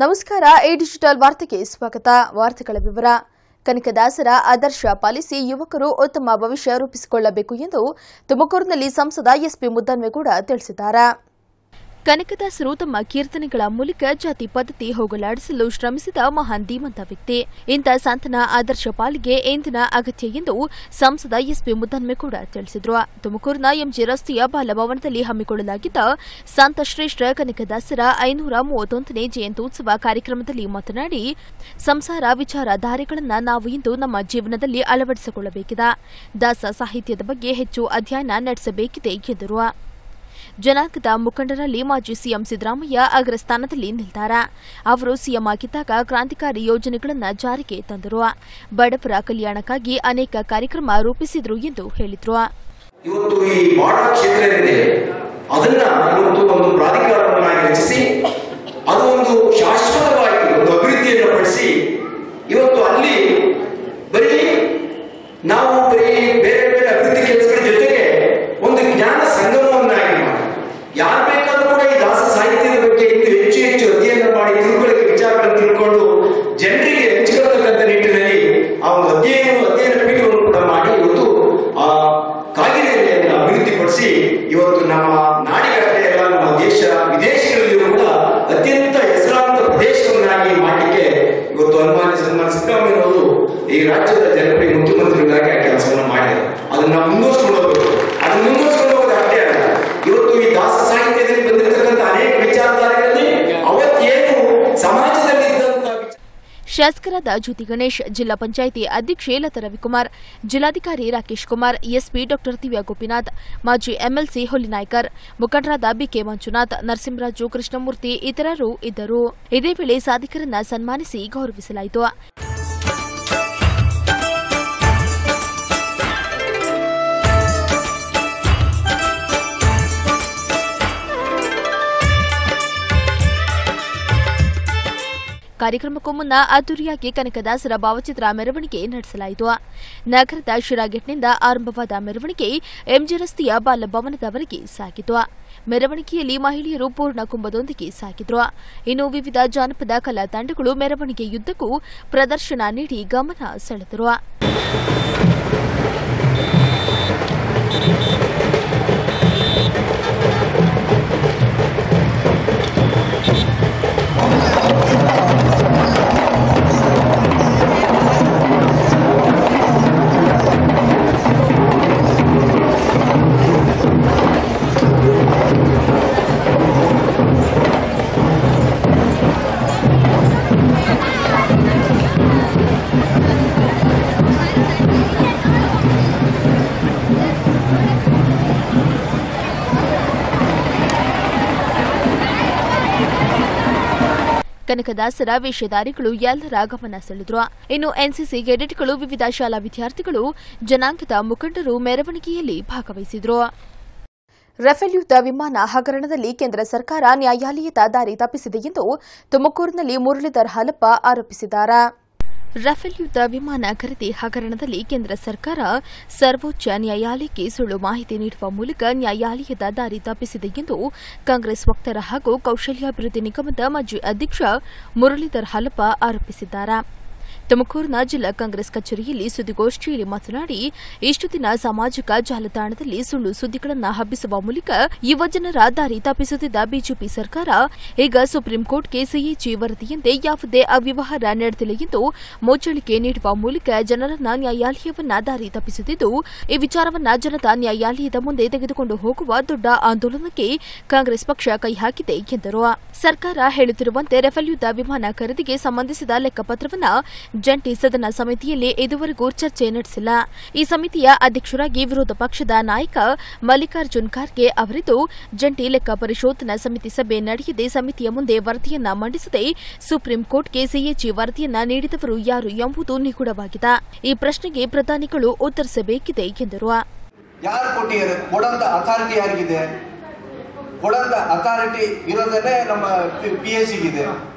ನಮಸ್ಕಾರ. A digital ವಾರ್ತೆಗೆ ಸ್ವಾಗತ. ವಾರ್ತೆಗಳ ವಿವರ. ಕನಕದಾಸರ ಆದರ್ಶ ಪಾಲಿಸಿ ಯುವಕರು ಉತ್ತಮ ಭವಿಷ್ಯ ರೂಪಿಸಿಕೊಳ್ಳಬೇಕು ಎಂದು ತುಮಕೂರಿನಲ್ಲಿ ಸಂಸದ ಎಸ್ಪಿ ಮುದ್ದನ್ಮೇಗೌಡ ತಿಳಿಸಿದ್ದಾರೆ. ಕನಕದಾಸರು ತಮ್ಮ ಕೀರ್ತನೆಗಳ ಮೂಲಕ ಜಾತಿ ಪದ್ಧತಿ ಹೋಗಲಾಡಿಸಲು ಶ್ರಮಿಸಿದ ಮಹಾನ್ ಧೀಮಂತ ವ್ಯಕ್ತಿ. ಇಂಥ ಸಂತನ ಆದರ್ಶ ಪಾಲಿಗೆ ಇಂದಿನ ಅಗತ್ಯ ಎಂದು ಸಂಸದ ಎಸ್ಪಿ ಮುದ್ದನ್ಮೇಗೌಡ ತಿಳಿಸಿದರು. ತುಮಕೂರಿನ ಎಂಜಿ ರಸ್ತೆಯ ಬಾಲಭವನದಲ್ಲಿ ಹಮ್ಮಿಕೊಳ್ಳಲಾಗಿದ್ದ ಸಂತ ಶ್ರೇಷ್ಠ ಕನಕದಾಸರ 531ನೇ ಜಯಂತ್ಯೋತ್ಸವ ಕಾರ್ಯಕ್ರಮದಲ್ಲಿ ಮಾತನಾಡಿ, ಸಂಸಾರ ವಿಚಾರಧಾರೆಗಳನ್ನು ನಾವು ಇಂದು ನಮ್ಮ ಜೀವನದಲ್ಲಿ ಅಳವಡಿಸಿಕೊಳ್ಳಬೇಕಿದೆ. ದಾಸ ಸಾಹಿತ್ಯದ ಬಗ್ಗೆ ಹೆಚ್ಚು ಅಧ್ಯಯನ ನಡೆಸಬೇಕಿದೆ ಎಂದರು. ಜನಾಂಗದ ಮುಖಂಡರಲ್ಲಿ ಮಾಜಿ ಸಿಎಂ ಸಿದ್ದರಾಮಯ್ಯ ಅಗ್ರಸ್ಥಾನದಲ್ಲಿ ನಿಲ್ತಾರೆ. ಅವರು ಸಿಎಂ ಆಗಿದ್ದಾಗ ಕ್ರಾಂತಿಕಾರಿ ಯೋಜನೆಗಳನ್ನು ಜಾರಿಗೆ ತಂದರು. ಬಡವರ ಕಲ್ಯಾಣಕ್ಕಾಗಿ ಅನೇಕ ಕಾರ್ಯಕ್ರಮ ರೂಪಿಸಿದರು ಎಂದು ಹೇಳಿದರು. ಇವತ್ತು ಈ ಮಾಡಾ ಕ್ಷೇತ್ರ ಏನಿದೆ ಅದನ್ನ ಇವತ್ತು ಒಂದು ಪ್ರಾಧಿಕಾರವನ್ನಾಗಿ ರಚಿಸಿ ಅದು ಒಂದು ಶಾಶ್ವತವಾಗಿ ಒಂದು ಅಭಿವೃದ್ಧಿಯನ್ನು ಪಡಿಸಿ ಇವತ್ತು ಅಲ್ಲಿ ನಾವು ಬೇರೆ ಬೇರೆ ಅಭಿವೃದ್ಧಿ ಕೆಲಸಗಳ ಜೊತೆಗೆ ಒಂದು ಜ್ಞಾನ ಸಂಗಮವನ್ನಾಗಿ ಮಾಡಿ ಯಾರು ಬೇಕಾದ್ರೂ ಕೂಡ ಈ ದಾಸ ಸಾಹಿತ್ಯದ ಬಗ್ಗೆ ಇಂದು ಹೆಚ್ಚು ಅಧ್ಯಯನ ಮಾಡಿ ತಿಳ್ಕೊಳ್ಳೋಕೆ ವಿಚಾರಗಳನ್ನು ತಿಳ್ಕೊಂಡು ಜನರಿಗೆ ಹಂಚಿಕೊಳ್ಳತಕ್ಕಂಥ ನಿಟ್ಟಿನಲ್ಲಿ ಆ ಒಂದು ಅಧ್ಯಯನ ಪೀಠವನ್ನು ಕೂಡ ಮಾಡಿ ಇವತ್ತು ಆ ಕಾಗಿನೆಲೆಯನ್ನು ಅಭಿವೃದ್ಧಿಪಡಿಸಿ ಇವತ್ತು ನಮ್ಮ ನಾಡಿಗಷ್ಟೇ ಅಲ್ಲ ನಮ್ಮ ದೇಶ ವಿದೇಶಗಳಲ್ಲಿಯೂ ಕೂಡ ಅತ್ಯಂತ ಹೆಸರಾಂತ ಪ್ರದೇಶವನ್ನಾಗಿ ಮಾಡಲಿಕ್ಕೆ ಇವತ್ತು ಸನ್ಮಾನ್ಯ ಸಿದ್ದರಾಮಯ್ಯನವರು ಈ ರಾಜ್ಯದ ಜನಪ್ರಿಯ ಮುಖ್ಯಮಂತ್ರಿಗಳಾಗಿ ಆ ಕೆಲಸವನ್ನು ಮಾಡಿದ್ದಾರೆ. ಅದನ್ನ ಮುಂದುವರಿಸಿಕೊಂಡು ಹೋಗಬೇಕು. ಅದನ್ನು ಮುಂದುವರಿಸಿಕೊಂಡು ಹೋಗೋದು ಅಷ್ಟೇ ಅಲ್ಲ, ಇವತ್ತು ಈ ದಾಸ ಸಾಹಿತ್ಯದಲ್ಲಿ ಬಂದಿರತಕ್ಕಂಥ ಅನೇಕ ವಿಚಾರಧಾರೆಗಳಲ್ಲಿ ಅವತ್ತೇನು ಸಮಾಜದಲ್ಲಿ ಇದ್ದಂತ ಶಾಸಕರಾದ ಜ್ಯೋತಿ ಗಣೇಶ್, ಜಿಲ್ಲಾ ಪಂಚಾಯಿತಿ ಅಧ್ಯಕ್ಷೆ ಲತಾ ರವಿಕುಮಾರ್, ಜಿಲ್ಲಾಧಿಕಾರಿ ರಾಕೇಶ್ ಕುಮಾರ್, ಎಸ್ಪಿ ಡಾ ದಿವ್ಯಾ ಗೋಪಿನಾಥ್, ಮಾಜಿ ಎಂಎಲ್ಸಿ ಹುಲಿನಾಯ್ಕರ್, ಮುಖಂಡರಾದ ಬಿಕೆ ಮಂಜುನಾಥ್, ನರಸಿಂಹರಾಜು, ಕೃಷ್ಣಮೂರ್ತಿ ಇತರರು ಇದ್ದರು. ಇದೇ ವೇಳೆ ಸಾಧಕರನ್ನ ಸನ್ಮಾನಿಸಿ ಗೌರವಿಸಲಾಯಿತು. ಕಾರ್ಯಕ್ರಮಕ್ಕೂ ಮುನ್ನ ಅದ್ದೂರಿಯಾಗಿ ಕನಕದಾಸರ ಭಾವಚಿತ್ರ ಮೆರವಣಿಗೆ ನಡೆಸಲಾಯಿತು. ನಗರದ ಶಿರಾಗೇಟ್ನಿಂದ ಆರಂಭವಾದ ಮೆರವಣಿಗೆ ಎಂಜಿ ರಸ್ತೆಯ ಬಾಲಭವನದವರೆಗೆ ಸಾಗಿತು. ಮೆರವಣಿಗೆಯಲ್ಲಿ ಮಹಿಳೆಯರು ಪೂರ್ಣ ಕುಂಭದೊಂದಿಗೆ ಸಾಗಿದ್ರು. ಇನ್ನು ವಿವಿಧ ಜಾನಪದ ಕಲಾ ತಂಡಗಳು ಮೆರವಣಿಗೆಯುದ್ದಕ್ಕೂ ಪ್ರದರ್ಶನ ನೀಡಿ ಗಮನ ಸೆಳೆದರು. ಕನಕದಾಸರ ವೇಷಧಾರಿಗಳು ಎಲ್ಲರ ಗಮನ ಸೆಳೆದರು. ಇನ್ನು ಎನ್ಸಿಸಿ ಕೆಡೆಟ್ಗಳು, ವಿವಿಧ ಶಾಲಾ ವಿದ್ಯಾರ್ಥಿಗಳು, ಜನಾಂಗದ ಮುಖಂಡರು ಮೆರವಣಿಗೆಯಲ್ಲಿ ಭಾಗವಹಿಸಿದರು. ರಫೇಲ್ ಯುದ್ಧ ವಿಮಾನ ಹಗರಣದಲ್ಲಿ ಕೇಂದ್ರ ಸರ್ಕಾರ ನ್ಯಾಯಾಲಯದ ದಾರಿ ತಪ್ಪಿಸಿದೆ ಎಂದು ತುಮಕೂರಿನಲ್ಲಿ ಮುರಳೀಧರ್ ಹಾಲಪ್ಪ ಆರೋಪಿಸಿದ್ದಾರೆ. ರಫೇಲ್ ಯುದ್ಧ ವಿಮಾನ ಖರೀದಿ ಹಗರಣದಲ್ಲಿ ಕೇಂದ್ರ ಸರ್ಕಾರ ಸರ್ವೋಚ್ಚ ನ್ಯಾಯಾಲಯಕ್ಕೆ ಸುಳ್ಳು ಮಾಹಿತಿ ನೀಡುವ ಮೂಲಕ ನ್ಯಾಯಾಲಯದ ದಾರಿ ತಪ್ಪಿಸಿದೆ ಎಂದು ಕಾಂಗ್ರೆಸ್ ವಕ್ತಾರ ಹಾಗೂ ಕೌಶಲ್ಯಾಭಿವೃದ್ಧಿ ನಿಗಮದ ಮಾಜಿ ಅಧ್ಯಕ್ಷ ಮುರಳೀಧರ್ ಹಾಲಪ್ಪ ಆರೋಪಿಸಿದ್ದಾರೆ. ತುಮಕೂರಿನ ಜಿಲ್ಲಾ ಕಾಂಗ್ರೆಸ್ ಕಚೇರಿಯಲ್ಲಿ ಸುದ್ದಿಗೋಷ್ಠಿಯಲ್ಲಿ ಮಾತನಾಡಿ, ಇಷ್ಟು ದಿನ ಸಾಮಾಜಿಕ ಜಾಲತಾಣದಲ್ಲಿ ಸುಳ್ಳು ಸುದ್ದಿಗಳನ್ನು ಹಬ್ಬಿಸುವ ಮೂಲಕ ಯುವಜನರ ದಾರಿ ತಪ್ಪಿಸುತ್ತಿದ್ದ ಬಿಜೆಪಿ ಸರ್ಕಾರ ಈಗ ಸುಪ್ರೀಂ ಕೋರ್ಟ್ಗೆ ಸಿಎಜಿ ವರದಿಯಂತೆ ಯಾವುದೇ ಅವ್ಯವಹಾರ ನಡೆದಿಲ್ಲ ಎಂದು ಮುಚ್ಚಳಿಕೆ ನೀಡುವ ಮೂಲಕ ಜನರನ್ನ ನ್ಯಾಯಾಲಯವನ್ನ ದಾರಿ ತಪ್ಪಿಸುತ್ತಿದ್ದು, ಈ ವಿಚಾರವನ್ನ ಜನತಾ ನ್ಯಾಯಾಲಯದ ಮುಂದೆ ತೆಗೆದುಕೊಂಡು ಹೋಗುವ ದೊಡ್ಡ ಆಂದೋಲನಕ್ಕೆ ಕಾಂಗ್ರೆಸ್ ಪಕ್ಷ ಕೈ ಹಾಕಿದೆ ಎಂದರು. ಸರ್ಕಾರ ಹೇಳುತ್ತಿರುವಂತೆ ರಫೇಲ್ ಯುದ್ಧ ವಿಮಾನ ಖರೀದಿಗೆ ಸಂಬಂಧಿಸಿದ ಲೆಕ್ಕಪತ್ರವನ್ನು ಜಂಟಿ ಸದನ ಸಮಿತಿಯಲ್ಲಿ ಇದುವರೆಗೂ ಚರ್ಚೆ ನಡೆಸಿಲ್ಲ. ಈ ಸಮಿತಿಯ ಅಧ್ಯಕ್ಷರಾಗಿ ವಿರೋಧ ಪಕ್ಷದ ನಾಯಕ ಮಲ್ಲಿಕಾರ್ಜುನ್ ಖರ್ಗೆ ಅವರಿದ್ದು, ಜಂಟಿ ಲೆಕ್ಕ ಪರಿಶೋಧನಾ ಸಮಿತಿ ಸಭೆ ನಡೆಯದೆ ಸಮಿತಿಯ ಮುಂದೆ ವರದಿಯನ್ನ ಮಂಡಿಸದೆ ಸುಪ್ರೀಂ ಕೋರ್ಟ್ಗೆ ಸಿಎಜಿ ವರದಿಯನ್ನ ನೀಡಿದವರು ಯಾರು ಎಂಬುದು ನಿಗೂಢವಾಗಿದೆ. ಈ ಪ್ರಶ್ನೆಗೆ ಪ್ರಧಾನಿಗಳು ಉತ್ತರಿಸಬೇಕಿದೆ ಎಂದರು. ಅಥಾರಿಟಿ ಇರೋದನ್ನೇ ನಮ್ಮ PSCಗಿದೆ,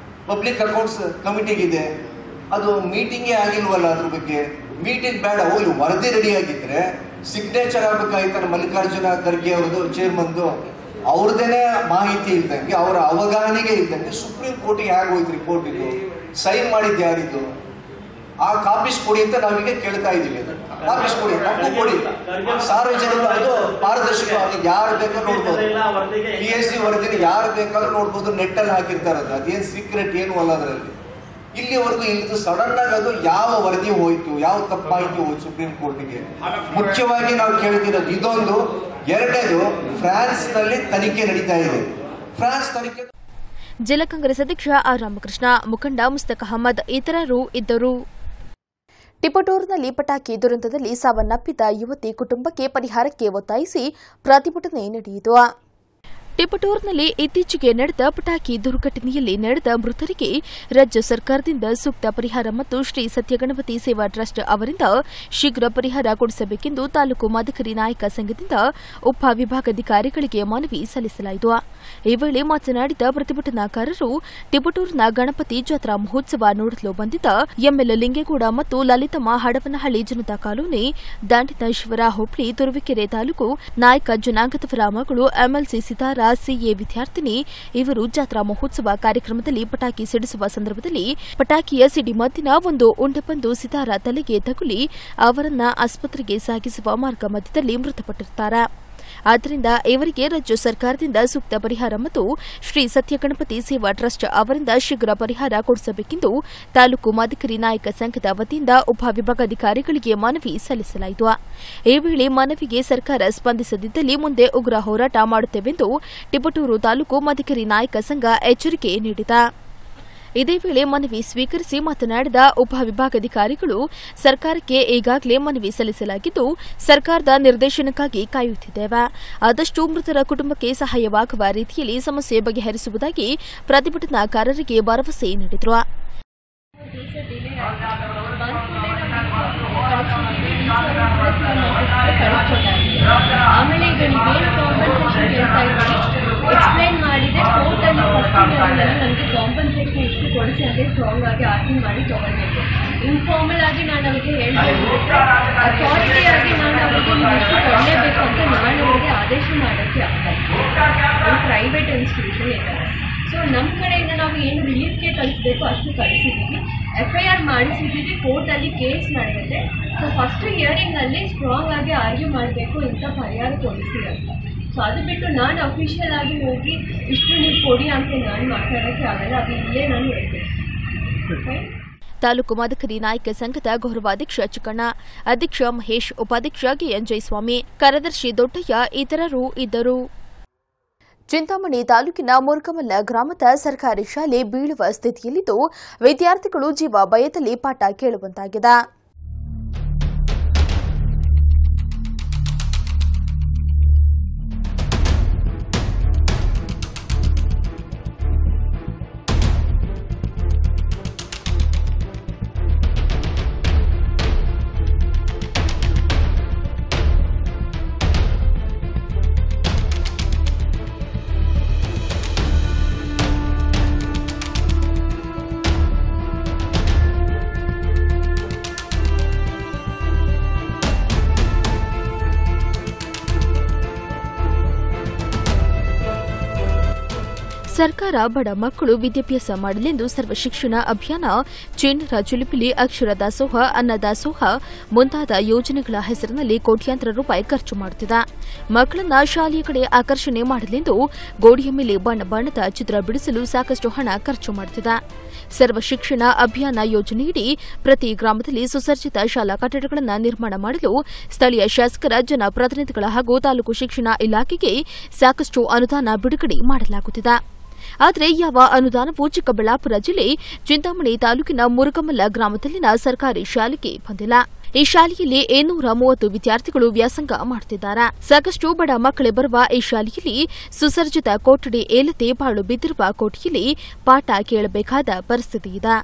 ಪಬ್ಲಿಕ್ ಅಕೌಂಟ್ಸ್ ಕಮಿಟಿಗಿದೆ. ಅದು ಮೀಟಿಂಗೇ ಆಗಿಲ್ವಲ್ಲ, ಅದ್ರ ಬಗ್ಗೆ ಮೀಟಿಂಗ್ ಬೇಡ, ಹೋಗಿ ವರದಿ ರೆಡಿ ಆಗಿದ್ರೆ ಸಿಗ್ನೇಚರ್ ಆಗಬೇಕಾಗಿತ್ತು. ಮಲ್ಲಿಕಾರ್ಜುನ ಖರ್ಗೆ ಅವ್ರದ್ದು ಚೇರ್ಮನ್ದು ಅವ್ರದೇನೆ ಮಾಹಿತಿ ಇದ್ದಂಗೆ, ಅವರ ಅವಗಾಹನೆಗೆ ಇದ್ದಂಗೆ ಸುಪ್ರೀಂ ಕೋರ್ಟಿಗೆ ಹೇಗೆ ಹೋಯ್ತು ರಿಪೋರ್ಟ್ ಇದು, ಸೈನ್ ಮಾಡಿದ್ದು ಯಾರಿದ್ದು, ಆ ಕಾಪೀಸ್ ಕೊಡಿ ಅಂತ ನಾವೀಗ ಕೇಳ್ತಾ ಇದ್ದೀವಿ. ಕಾಪೀಸ್ ಕೊಡಿ, ನಮಗೂ ಕೊಡಿ. ಸಾರ್ವಜನಿಕ ಅದು ಪಾರದರ್ಶಕವಾಗಿ ಯಾರು ಬೇಕಾದ್ರೂ ನೋಡ್ಬೋದು. PSC ವರದಿನ ಯಾರು ಬೇಕಾದ್ರೂ ನೋಡ್ಬೋದು, ನೆಟ್ಟಲ್ಲಿ ಹಾಕಿರ್ತಾರೆ. ಅದೇನು ಸೀಕ್ರೆಟ್ ಏನು ಅಲ್ಲ ಅದರಲ್ಲಿ. ಇಲ್ಲಿವರೆಗೂ ಇಲ್ಲಿದ್ದು ಸಡನ್ ಆಗಿ ಅದು ಯಾವ ವರದಿ ಹೋಯ್ತು, ಯಾವ ತಪ್ಪು ಮಾಹಿತಿ ಹೋಯ್ತು ಸುಪ್ರೀಂ ಕೋರ್ಟಿಗೆ. ಮುಖ್ಯವಾಗಿ ನಾವು ಕೇಳ್ತಿರೋದು ಇದೊಂದು. ಎರಡನೇದು, ಫ್ರಾನ್ಸ್ ನಲ್ಲಿ ತನಿಖೆ ನಡೀತಾ ಇದೆ. ಫ್ರಾನ್ಸ್ ತನಿಖೆ ಜಿಲ್ಲಾ ಕಾಂಗ್ರೆಸ್ ಅಧ್ಯಕ್ಷ ಆರ್ ರಾಮಕೃಷ್ಣ, ಮುಖಂಡ ಮುಸ್ತಕ್ ಅಹಮದ್ ಇತರರು ಇದ್ದರು. ಟಿಪಟೂರಿನಲ್ಲಿ ಪಟಾಕಿ ದುರಂತದಲ್ಲಿ ಸಾವನ್ನಪ್ಪಿದ ಯುವತಿ ಕುಟುಂಬಕ್ಕೆ ಪರಿಹಾರಕ್ಕೆ ಒತ್ತಾಯಿಸಿ ಪ್ರತಿಭಟನೆ ನಡೆಯಿತು. ಟಿಪಟೂರಿನಲ್ಲಿ ಇತ್ತೀಚೆಗೆ ನಡೆದ ಪಟಾಕಿ ದುರ್ಘಟನೆಯಲ್ಲಿ ನಡೆದ ಮೃತರಿಗೆ ರಾಜ್ಯ ಸರ್ಕಾರದಿಂದ ಸೂಕ್ತ ಪರಿಹಾರ ಮತ್ತು ಶ್ರೀ ಸತ್ಯಗಣಪತಿ ಸೇವಾ ಟ್ರಸ್ಟ್ ಅವರಿಂದ ಶೀಘ್ರ ಪರಿಹಾರ ಕೊಡಿಸಬೇಕೆಂದು ತಾಲೂಕು ಮಾದಕರಿ ನಾಯಕ ಸಂಘದಿಂದ ಉಪವಿಭಾಗಾಧಿಕಾರಿಗಳಿಗೆ ಮನವಿ ಸಲ್ಲಿಸಲಾಯಿತು. ಈ ವೇಳೆ ಮಾತನಾಡಿದ ಪ್ರತಿಭಟನಾಕಾರರು, ಟಿಪಟೂರಿನ ಗಣಪತಿ ಜಾತ್ರಾ ಮಹೋತ್ಸವ ನೋಡಲು ಬಂದಿದ್ದ ಎಂಎಲ್ ಲಿಂಗೇಗೌಡ ಮತ್ತು ಲಲಿತಮ್ಮ ಹಡವನಹಳ್ಳಿ ಜನತಾ ಕಾಲೋನಿ, ದಾಂಡಿನ ಹೋಬಳಿ, ತುರುವೇಕೆರೆ ತಾಲೂಕು ನಾಯಕ ಜನಾಂಗದವರ ಮಗಳು ಎಂಎಲ್ಸಿ ಸಿತಾರ ಸಿಎ ವಿದ್ಯಾರ್ಥಿನಿ ಇವರು ಜಾತ್ರಾ ಮಹೋತ್ಸವ ಕಾರ್ಯಕ್ರಮದಲ್ಲಿ ಪಟಾಕಿ ಸಿಡಿಸುವ ಸಂದರ್ಭದಲ್ಲಿ ಪಟಾಕಿಯ ಸಿಡಿಮದ್ದಿನ ಒಂದು ಉಂಡೆ ಬಂದು ಸಿತಾರ ತಲೆಗೆ ತಗುಲಿ ಅವರನ್ನ ಆಸ್ಪತ್ರೆಗೆ ಸಾಗಿಸುವ ಮಾರ್ಗ ಮಧ್ಯದಲ್ಲಿ ಮೃತಪಟ್ಟಿರುತ್ತಾರೆ. ಆದ್ದರಿಂದ ಇವರಿಗೆ ರಾಜ್ಯ ಸರ್ಕಾರದಿಂದ ಸೂಕ್ತ ಪರಿಹಾರ ಮತ್ತು ಶ್ರೀ ಸತ್ಯಗಣಪತಿ ಸೇವಾ ಟ್ರಸ್ಟ್ ಅವರಿಂದ ಶೀಘ್ರ ಪರಿಹಾರ ಕೊಡಿಸಬೇಕೆಂದು ತಾಲೂಕು ಮಾದಕರಿ ನಾಯಕ ಸಂಘದ ವತಿಯಿಂದ ಉಪವಿಭಾಗಾಧಿಕಾರಿಗಳಿಗೆ ಮನವಿ ಸಲ್ಲಿಸಲಾಯಿತು. ಈ ವೇಳೆ ಮನವಿಗೆ ಸರ್ಕಾರ ಸ್ಪಂದಿಸದಿದ್ದಲ್ಲಿ ಮುಂದೆ ಉಗ್ರ ಹೋರಾಟ ಮಾಡುತ್ತೇವೆಂದು ಟಿಪಟೂರು ತಾಲೂಕು ಮಾದಕರಿ ನಾಯಕ ಸಂಘ ಎಚ್ಚರಿಕೆ ನೀಡಿದೆ. ಇದೇ ವೇಳೆ ಮನವಿ ಸ್ವೀಕರಿಸಿ ಮಾತನಾಡಿದ ಉಪವಿಭಾಗಾಧಿಕಾರಿಗಳು, ಸರ್ಕಾರಕ್ಕೆ ಈಗಾಗಲೇ ಮನವಿ ಸಲ್ಲಿಸಲಾಗಿದ್ದು ಸರ್ಕಾರದ ನಿರ್ದೇಶನಕ್ಕಾಗಿ ಕಾಯುತ್ತಿದ್ದೇವೆ. ಆದಷ್ಟು ಮೃತರ ಕುಟುಂಬಕ್ಕೆ ಸಹಾಯವಾಗುವ ರೀತಿಯಲ್ಲಿ ಸಮಸ್ಯೆ ಬಗೆಹರಿಸುವುದಾಗಿ ಪ್ರತಿಭಟನಾಕಾರರಿಗೆ ಭರವಸೆ ನೀಡಿದರು. ಆಮೇಲೆ ಈಗ ನೀವೇನು ಕಾಂಪನ್ಸೇಷನ್ ಕೇಳ್ತಾ ಇದ್ದೀವಿ ಎಕ್ಸ್ಪ್ಲೈನ್ ಮಾಡಿದೆ. ಕೋರ್ಟಲ್ಲಿ ನನಗೆ ಕಾಂಪನ್ಸೇಷನ್ ಎಷ್ಟು ಕೊಡಿಸಿ ಅದೇ ಸ್ಟ್ರಾಂಗ್ ಆಗಿ ಆರ್ಗ್ಯೂ ಮಾಡಿ ತಗೊಳ್ಬೇಕು. ಇನ್ಫಾರ್ಮಲ್ ಆಗಿ ನಾನು ಅವ್ರಿಗೆ ಹೇಳ್ಬೇಕು, ಅಥಾರಿಟಿ ಆಗಿ ನಾನು ಅವರಿಗೆ ಎಷ್ಟು ಕೊಡಲೇಬೇಕು ಅಂತ ನಾನು ಅವರಿಗೆ ಆದೇಶ ಮಾಡೋಕ್ಕೆ ಆಗ್ತದೆ. ಒಂದು ಪ್ರೈವೇಟ್ ಇನ್ಸ್ಟಿಟ್ಯೂಷನ್ ಇದೆ. ಸೊ ನಮ್ಮ ಕಡೆಯಿಂದ ನಾವು ಏನು ರಿಲೀಫ್ಗೆ ಕಳಿಸ್ಬೇಕು ಅಷ್ಟು ಕಳಿಸಿದ್ದೀವಿ. FIR ಮಾಡಿಸಿದ್ದೀವಿ. ಕೋರ್ಟಲ್ಲಿ ಕೇಸ್ ನಡೆಯುತ್ತೆ. ಸೊ ಫಸ್ಟ್ ಹಿಯರಿಂಗಲ್ಲಿ ಸ್ಟ್ರಾಂಗ್ ಆಗಿ ಆರ್ಗ್ಯೂ ಮಾಡಬೇಕು, ಇಂಥ ಪರಿಹಾರ ಕೊಡಿಸಿ ಅಂತ. ಸೊ ಅದು ಬಿಟ್ಟು ನಾನು ಅಫಿಷಿಯಲ್ ಆಗಿ ಹೋಗಿ ಇಷ್ಟು ನೀವು ಕೊಡಿ ಅಂತ ನಾನು ಮಾತಾಡೋಕ್ಕೆ ಆಗಲ್ಲ. ಅದು ಇಲ್ಲೇ ನಾನು ಹೇಳ್ತೇನೆ. ತಾಲೂಕು ಮಾದಕರಿ ನಾಯಕ ಸಂಘದ ಗೌರವಾಧ್ಯಕ್ಷ ಚಿಕ್ಕಣ್ಣ, ಅಧ್ಯಕ್ಷ ಮಹೇಶ್, ಉಪಾಧ್ಯಕ್ಷ ಕೆಎನ್ ಜಯಸ್ವಾಮಿ, ಕಾರ್ಯದರ್ಶಿ ದೊಡ್ಡಯ್ಯ ಇತರರು ಇದ್ದರು. ಚಿಂತಾಮಣಿ ತಾಲೂಕಿನ ಮುರುಗಮಲ್ಲ ಗ್ರಾಮದ ಸರ್ಕಾರಿ ಶಾಲೆ ಬೀಳುವ ಸ್ಥಿತಿಯಲ್ಲಿದ್ದು ವಿದ್ಯಾರ್ಥಿಗಳು ಜೀವ ಭಯದಲ್ಲಿ ಪಾಠ ಕೇಳುವಂತಾಗಿದೆ. ಸರ್ಕಾರ ಬಡ ಮಕ್ಕಳು ವಿದ್ಯಾಭ್ಯಾಸ ಮಾಡಲೆಂದು ಸರ್ವ ಶಿಕ್ಷಣ ಅಭಿಯಾನ, ಚಿಣ್ಣರ ಚಿಲಿಪಿಲಿ, ಅಕ್ಷರ ದಾಸೋಹ, ಅನ್ನದಾಸೋಹ ಮುಂತಾದ ಯೋಜನೆಗಳ ಹೆಸರಿನಲ್ಲಿ ಕೋಟ್ಯಾಂತರ ರೂಪಾಯಿ ಖರ್ಚು ಮಾಡುತ್ತಿದೆ. ಮಕ್ಕಳನ್ನ ಶಾಲೆಯ ಕಡೆ ಆಕರ್ಷಣೆ ಮಾಡಲೆಂದು ಗೋಡೆಯ ಮೇಲೆ ಬಣ್ಣ ಬಣ್ಣದ ಚಿತ್ರ ಬಿಡಿಸಲು ಸಾಕಷ್ಟು ಹಣ ಖರ್ಚು ಮಾಡುತ್ತಿದೆ. ಸರ್ವ ಶಿಕ್ಷಣ ಅಭಿಯಾನ ಯೋಜನೆಯಡಿ ಪ್ರತಿ ಗ್ರಾಮದಲ್ಲಿ ಸುಸಜ್ಜಿತ ಶಾಲಾ ಕಟ್ಟಡಗಳನ್ನು ನಿರ್ಮಾಣ ಮಾಡಲು ಸ್ಥಳೀಯ ಶಾಸಕರ, ಜನಪ್ರತಿನಿಧಿಗಳ ಹಾಗೂ ತಾಲೂಕು ಶಿಕ್ಷಣ ಇಲಾಖೆಗೆ ಸಾಕಷ್ಟು ಅನುದಾನ ಬಿಡುಗಡೆ ಮಾಡಲಾಗುತ್ತಿದೆ. ಆದರೆ ಯಾವ ಅನುದಾನವೂ ಚಿಕ್ಕಬಳ್ಳಾಪುರ ಜಿಲ್ಲೆ ಚಿಂತಾಮಣಿ ತಾಲೂಕಿನ ಮುರುಗಮಲ್ಲ ಗ್ರಾಮದಲ್ಲಿನ ಸರ್ಕಾರಿ ಶಾಲೆಗೆ ಬಂದಿಲ್ಲ. ಈ ಶಾಲೆಯಲ್ಲಿ 730 ವಿದ್ಯಾರ್ಥಿಗಳು ವ್ಯಾಸಂಗ ಮಾಡುತ್ತಿದ್ದಾರೆ. ಸಾಕಷ್ಟು ಬಡ ಮಕ್ಕಳೇ ಬರುವ ಈ ಶಾಲೆಯಲ್ಲಿ ಸುಸಜ್ಜಿತ ಕೊಠಡಿ ಇಲ್ಲದೆ ಬಾಳು ಬಿದ್ದಿರುವ ಕೋಠಿಯಲ್ಲಿ ಪಾಠ ಕೇಳಬೇಕಾದ ಪರಿಸ್ಥಿತಿ ಇದೆ.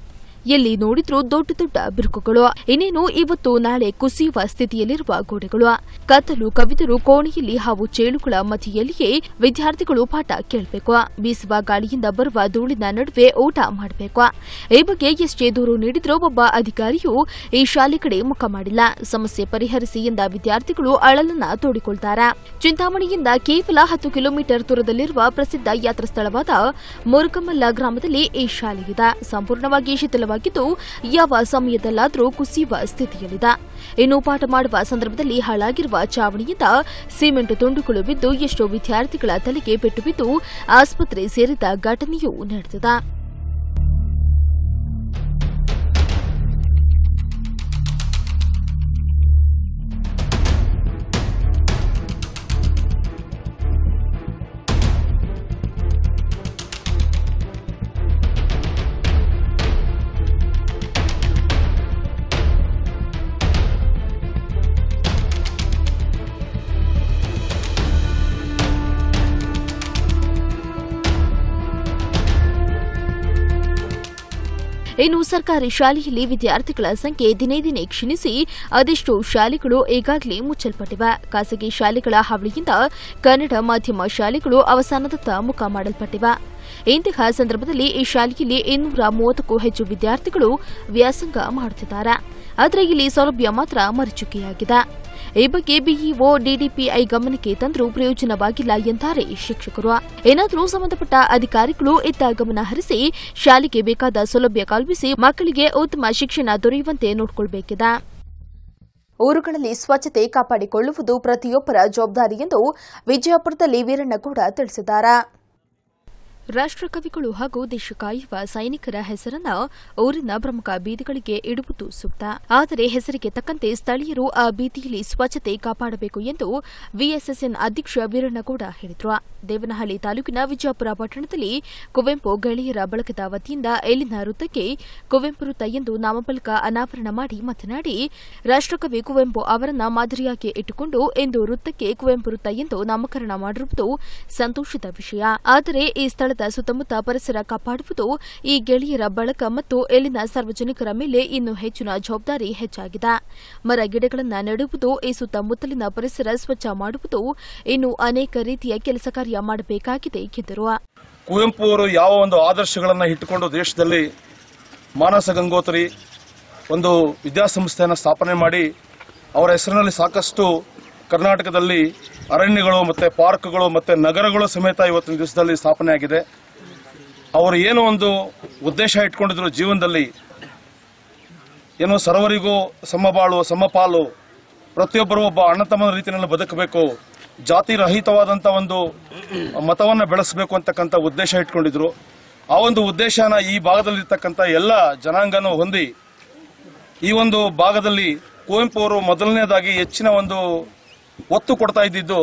ಎಲ್ಲಿ ನೋಡಿದ್ರೂ ದೊಡ್ಡ ದೊಡ್ಡ ಬಿರುಕುಗಳು. ಇನ್ನೇನು ಇವತ್ತು ನಾಳೆ ಕುಸಿಯುವ ಸ್ಥಿತಿಯಲ್ಲಿರುವ ಗೋಡೆಗಳು. ಕತ್ತಲು ಕವಿದರೂ ಕೋಣೆಯಲ್ಲಿ ಹಾವು ಚೇಳುಗಳ ಮಧ್ಯೆಯಲ್ಲಿಯೇ ವಿದ್ಯಾರ್ಥಿಗಳು ಪಾಠ ಕೇಳಬೇಕು. ಬೀಸುವ ಗಾಳಿಯಿಂದ ಬರುವ ಧೂಳಿನ ನಡುವೆ ಊಟ ಮಾಡಬೇಕು. ಈ ಬಗ್ಗೆ ಎಷ್ಟೇ ದೂರು ನೀಡಿದ್ರೂ ಒಬ್ಬ ಅಧಿಕಾರಿಯೂ ಈ ಶಾಲೆ ಕಡೆ ಮುಖ ಮಾಡಿಲ್ಲ. ಸಮಸ್ಯೆ ಪರಿಹರಿಸಿ ಎಂದ ವಿದ್ಯಾರ್ಥಿಗಳು ಅಳಲನ್ನ ತೋಡಿಕೊಳ್ತಾರೆ. ಚಿಂತಾಮಣಿಯಿಂದ ಕೇವಲ 10 ಕಿಲೋಮೀಟರ್ ದೂರದಲ್ಲಿರುವ ಪ್ರಸಿದ್ಧ ಯಾತ್ರಾ ಸ್ಥಳವಾದ ಮುರುಗಮಲ್ಲ ಗ್ರಾಮದಲ್ಲಿ ಈ ಶಾಲೆಯಿದೆ. ಸಂಪೂರ್ಣವಾಗಿ ಶಿಥಿಲವಾಗಿದ್ದು ಯಾವ ಸಮಯದಲ್ಲಾದರೂ ಕುಸಿಯುವ ಸ್ಥಿತಿಯಲ್ಲಿದೆ. ಇನ್ನು ಪಾಠ ಮಾಡುವ ಸಂದರ್ಭದಲ್ಲಿ ಹಾಳಾಗಿರುವ ಚಾವಣಿಯಿಂದ ಸಿಮೆಂಟ್ ತುಂಡುಗಳು ಬಿದ್ದು ಎಷ್ಟೋ ವಿದ್ಯಾರ್ಥಿಗಳ ತಲೆಗೆ ಪೆಟ್ಟು ಬಿದ್ದು ಆಸ್ಪತ್ರೆ ಸೇರಿದ ಘಟನೆಯೂ ನಡೆದಿದೆ. ಇನ್ನು ಸರ್ಕಾರಿ ಶಾಲೆಯಲ್ಲಿ ವಿದ್ಯಾರ್ಥಿಗಳ ಸಂಖ್ಯೆ ದಿನೇ ದಿನೇ ಕ್ಷೀಣಿಸಿ ಅದೆಷ್ಟೋ ಶಾಲೆಗಳು ಈಗಾಗಲೇ ಮುಚ್ಚಲ್ಪಟ್ಟಿವೆ. ಖಾಸಗಿ ಶಾಲೆಗಳ ಹಾವಳಿಯಿಂದ ಕನ್ನಡ ಮಾಧ್ಯಮ ಶಾಲೆಗಳು ಅವಸಾನದತ್ತ ಮುಖ ಮಾಡಲ್ಪಟ್ಟಿವೆ. ಇಂತಹ ಸಂದರ್ಭದಲ್ಲಿ ಈ ಶಾಲೆಯಲ್ಲಿ 230ಕ್ಕೂ ಹೆಚ್ಚು ವಿದ್ಯಾರ್ಥಿಗಳು ವ್ಯಾಸಂಗ ಮಾಡುತ್ತಿದ್ದಾರೆ. ಆದರೆ ಇಲ್ಲಿ ಸೌಲಭ್ಯ ಮಾತ್ರ ಮರೀಚಿಕೆಯಾಗಿದೆ. ಈ ಬಗ್ಗೆ ಬಿಇಒ ಡಿಡಿಪಿಐ ಗಮನಕ್ಕೆ ತಂದರೂ ಪ್ರಯೋಜನವಾಗಿಲ್ಲ ಎಂತಾರೆ ಶಿಕ್ಷಕರು. ಏನಾದರೂ ಸಂಬಂಧಪಟ್ಟ ಅಧಿಕಾರಿಗಳು ಇತ್ತ ಗಮನ ಹರಿಸಿ ಶಾಲೆಗೆ ಬೇಕಾದ ಸೌಲಭ್ಯ ಕಲ್ಪಿಸಿ ಮಕ್ಕಳಿಗೆ ಉತ್ತಮ ಶಿಕ್ಷಣ ದೊರೆಯುವಂತೆ ನೋಡಿಕೊಳ್ಳಬೇಕಿದೆ. ಊರುಗಳಲ್ಲಿ ಸ್ವಚ್ಛತೆ ಕಾಪಾಡಿಕೊಳ್ಳುವುದು ಪ್ರತಿಯೊಬ್ಬರ ಜವಾಬ್ದಾರಿ ಎಂದು ವಿಜಯಪುರದಲ್ಲಿ ವೀರಣ್ಣಗೌಡ ತಿಳಿಸಿದ್ದಾರೆ. ರಾಷ್ಟ್ರಕವಿಗಳು ಹಾಗೂ ದೇಶ ಕಾಯುವ ಸೈನಿಕರ ಹೆಸರನ್ನ ಊರಿನ ಪ್ರಮುಖ ಬೀದಿಗಳಿಗೆ ಇಡುವುದು ಸೂಕ್ತ. ಆದರೆ ಹೆಸರಿಗೆ ತಕ್ಕಂತೆ ಸ್ಥಳೀಯರು ಆ ಬೀದಿಯಲ್ಲಿ ಸ್ವಚ್ಛತೆ ಕಾಪಾಡಬೇಕು ಎಂದು ವಿಎಸ್ಎಸ್ಎನ್ ಅಧ್ಯಕ್ಷ ವೀರಣ್ಣಗೌಡ ಹೇಳಿದರು. ದೇವನಹಳ್ಳಿ ತಾಲೂಕಿನ ವಿಜಯಪುರ ಪಟ್ಟಣದಲ್ಲಿ ಕುವೆಂಪು ಗೆಳೆಯರ ಬಳಗದ ವತಿಯಿಂದ ಇಲ್ಲಿನ ವೃತ್ತಕ್ಕೆ ಕುವೆಂಪು ವೃತ್ತ ಎಂದು ನಾಮಫಲಕ ಅನಾವರಣ ಮಾಡಿ ಮಾತನಾಡಿ, ರಾಷ್ಟ್ರಕವಿ ಕುವೆಂಪು ಅವರನ್ನ ಮಾದರಿಯಾಗಿ ಇಟ್ಟುಕೊಂಡು ಇಂದು ವೃತ್ತಕ್ಕೆ ಕುವೆಂಪು ವೃತ್ತ ಎಂದು ನಾಮಕರಣ ಮಾಡಿರುವುದು ಸಂತೋಷದ ವಿಷಯ. ಆದರೆ ಈ ಸ್ಥಳದ ಸುತ್ತಮುತ್ತ ಪರಿಸರ ಕಾಪಾಡುವುದು ಈ ಗೆಳೆಯರ ಬಳಗ ಮತ್ತು ಇಲ್ಲಿನ ಸಾರ್ವಜನಿಕರ ಮೇಲೆ ಇನ್ನೂ ಹೆಚ್ಚಿನ ಜವಾಬ್ದಾರಿ ಹೆಚ್ಚಾಗಿದೆ. ಮರ ಗಿಡಗಳನ್ನು ನೆಡುವುದು, ಈ ಸುತ್ತಮುತ್ತಲಿನ ಪರಿಸರ ಸ್ವಚ್ಛ ಮಾಡುವುದು, ಇನ್ನು ಅನೇಕ ರೀತಿಯ ಕೆಲಸ ಕಾರ್ಯ ಮಾಡಬೇಕಾಗಿದೆ ಎಂದರು. ಕುವೆಂಪು ಅವರು ಯಾವ ಒಂದು ಆದರ್ಶಗಳನ್ನು ಇಟ್ಟುಕೊಂಡು ದೇಶದಲ್ಲಿ ಮಾನಸ ಗಂಗೋತ್ರಿ ಒಂದು ವಿದ್ಯಾಸಂಸ್ಥೆಯನ್ನು ಸ್ಥಾಪನೆ ಮಾಡಿ ಅವರ ಹೆಸರಿನಲ್ಲಿ ಸಾಕಷ್ಟು ಕರ್ನಾಟಕದಲ್ಲಿ ಅರಣ್ಯಗಳು ಮತ್ತೆ ಪಾರ್ಕ್ಗಳು ಮತ್ತೆ ನಗರಗಳು ಸಮೇತ ಇವತ್ತಿನ ದಿವಸದಲ್ಲಿ ಸ್ಥಾಪನೆ ಆಗಿದೆ. ಅವರು ಏನೋ ಒಂದು ಉದ್ದೇಶ ಇಟ್ಕೊಂಡಿದ್ರು ಜೀವನದಲ್ಲಿ, ಏನೋ ಸರ್ವರಿಗೂ ಸಮಬಾಳು ಸಮಪಾಲು, ಪ್ರತಿಯೊಬ್ಬರು ಒಬ್ಬ ಅಣ್ಣತಮ್ಮನ ರೀತಿಯಲ್ಲಿ ಬದುಕಬೇಕು, ಜಾತಿ ರಹಿತವಾದಂಥ ಒಂದು ಮತವನ್ನು ಬೆಳೆಸಬೇಕು ಅಂತಕ್ಕಂಥ ಉದ್ದೇಶ ಇಟ್ಕೊಂಡಿದ್ರು. ಆ ಒಂದು ಉದ್ದೇಶನ ಈ ಭಾಗದಲ್ಲಿರ್ತಕ್ಕಂಥ ಎಲ್ಲ ಜನಾಂಗನೂ ಹೊಂದಿ ಈ ಒಂದು ಭಾಗದಲ್ಲಿ ಕುವೆಂಪು ಅವರು ಮೊದಲನೇದಾಗಿ ಹೆಚ್ಚಿನ ಒಂದು ಒತ್ತು ಕೊಡ್ತಾ ಇದ್ದಿದ್ದು